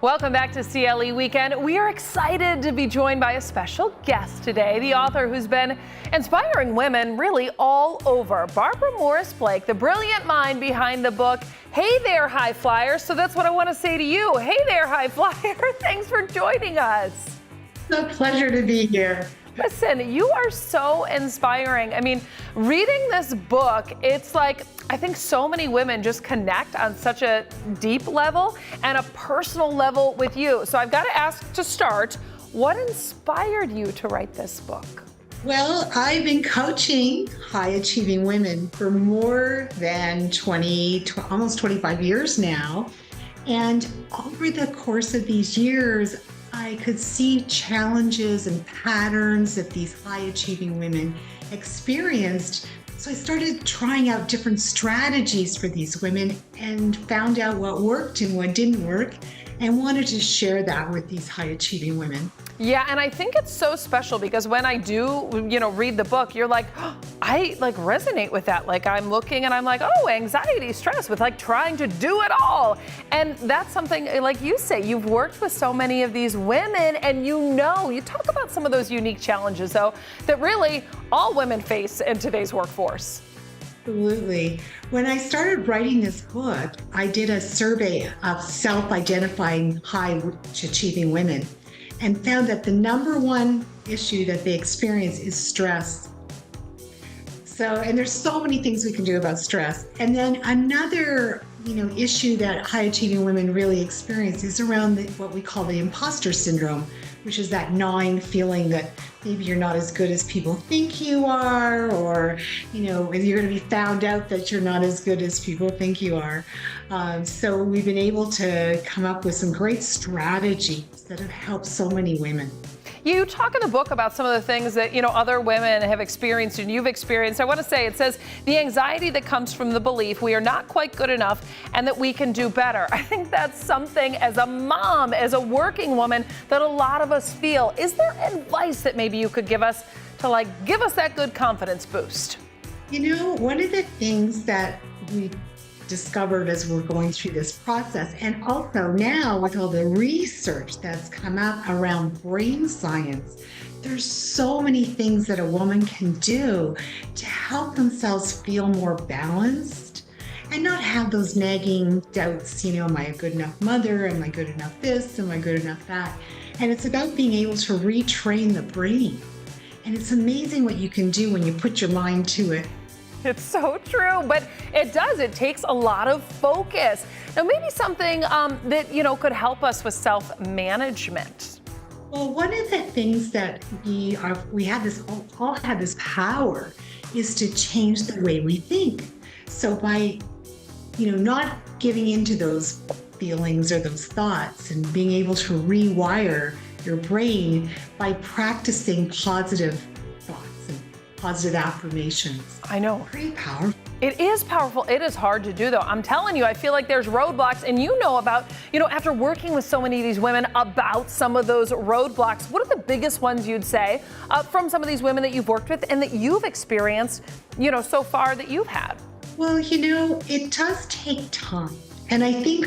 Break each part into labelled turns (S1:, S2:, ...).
S1: Welcome back to CLE Weekend. We are excited to be joined by a special guest today, the author who's been inspiring women really all over. Barbara Morris Blake, the brilliant mind behind the book, Hey There, High Flyer. So that's what I want to say to you. Hey there, High Flyer. Thanks for joining us.
S2: It's a pleasure to be here.
S1: Listen, you are so inspiring. I mean, reading this book, it's like, I think so many women just connect on such a deep level and a personal level with you. So I've got to ask to start, what inspired you to write this book?
S2: Well, I've been coaching high achieving women for more than almost 25 years now. And over the course of these years, I could see challenges and patterns that these high achieving women experienced. So I started trying out different strategies for these women and found out what worked and what didn't work and wanted to share that with these high achieving women.
S1: Yeah, and I think it's so special because when I do, read the book, you're like, oh, I resonate with that. Like I'm looking and I'm like, oh, anxiety, stress with trying to do it all. And that's something, like you say, you've worked with so many of these women and you talk about some of those unique challenges though, that really all women face in today's workforce.
S2: Absolutely. When I started writing this book, I did a survey of self-identifying high achieving women and found that the number one issue that they experience is stress. And there's so many things we can do about stress. And then another, issue that high achieving women really experience is around what we call the imposter syndrome, which is that gnawing feeling that maybe you're not as good as people think you are, or, you're going to be found out that you're not as good as people think you are. So we've been able to come up with some great strategies that have helped so many women.
S1: You talk in the book about some of the things that, other women have experienced and you've experienced. I want to say, it says the anxiety that comes from the belief we are not quite good enough and that we can do better. I think that's something as a mom, as a working woman, that a lot of us feel. Is there advice that maybe you could give us to give us that good confidence boost?
S2: One of the things that we discovered as we're going through this process, and also now with all the research that's come out around brain science, there's so many things that a woman can do to help themselves feel more balanced and not have those nagging doubts, am I a good enough mother? Am I good enough this? Am I good enough that? And it's about being able to retrain the brain. And it's amazing what you can do when you put your mind to it.
S1: It's so true, but it takes a lot of focus. Now, maybe something that, could help us with self-management.
S2: Well, one of the things that we all have this power is to change the way we think. So by, not giving into those feelings or those thoughts and being able to rewire your brain by practicing positive positive affirmations.
S1: I know.
S2: Pretty powerful.
S1: It is powerful. It is hard to do though. I'm telling you, I feel like there's roadblocks, and about, after working with so many of these women about some of those roadblocks, what are the biggest ones you'd say from some of these women that you've worked with and that you've experienced, so far that you've had?
S2: Well, it does take time. And I think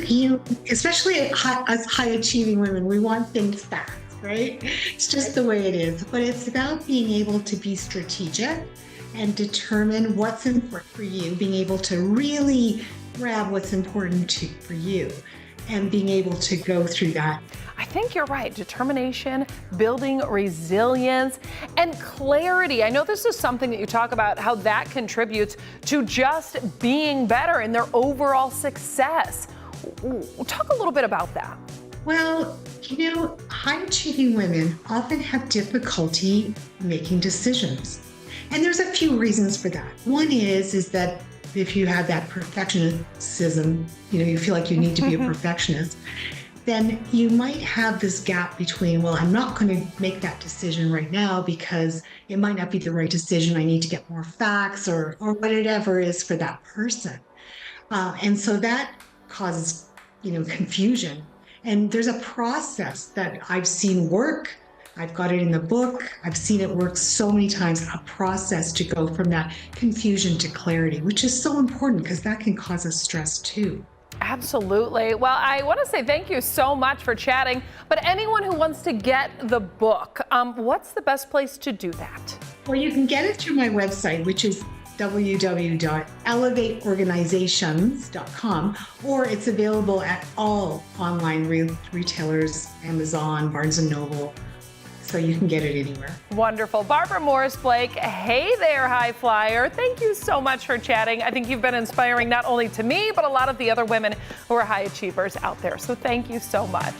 S2: especially as high achieving women, we want things fast. Right? It's just the way it is. But it's about being able to be strategic and determine what's important for you, being able to really grab what's important for you and being able to go through that.
S1: I think you're right. Determination, building resilience, and clarity. I know this is something that you talk about, how that contributes to just being better in their overall success. Talk a little bit about that.
S2: Well, high achieving women often have difficulty making decisions. And there's a few reasons for that. One is that if you have that perfectionism, you feel like you need to be a perfectionist, then you might have this gap between, well, I'm not going to make that decision right now because it might not be the right decision. I need to get more facts or whatever it is for that person. And so that causes, confusion. And there's a process that I've seen work. I've got it in the book. I've seen it work so many times, a process to go from that confusion to clarity, which is so important because that can cause us stress too.
S1: Absolutely. Well, I want to say thank you so much for chatting. But anyone who wants to get the book, what's the best place to do that?
S2: Well, you can get it through my website, which is www.elevateorganizations.com, or it's available at all online retailers, Amazon, Barnes & Noble, so you can get it anywhere.
S1: Wonderful. Barbara Morris-Blake, hey there, high flyer. Thank you so much for chatting. I think you've been inspiring not only to me, but a lot of the other women who are high achievers out there. So thank you so much.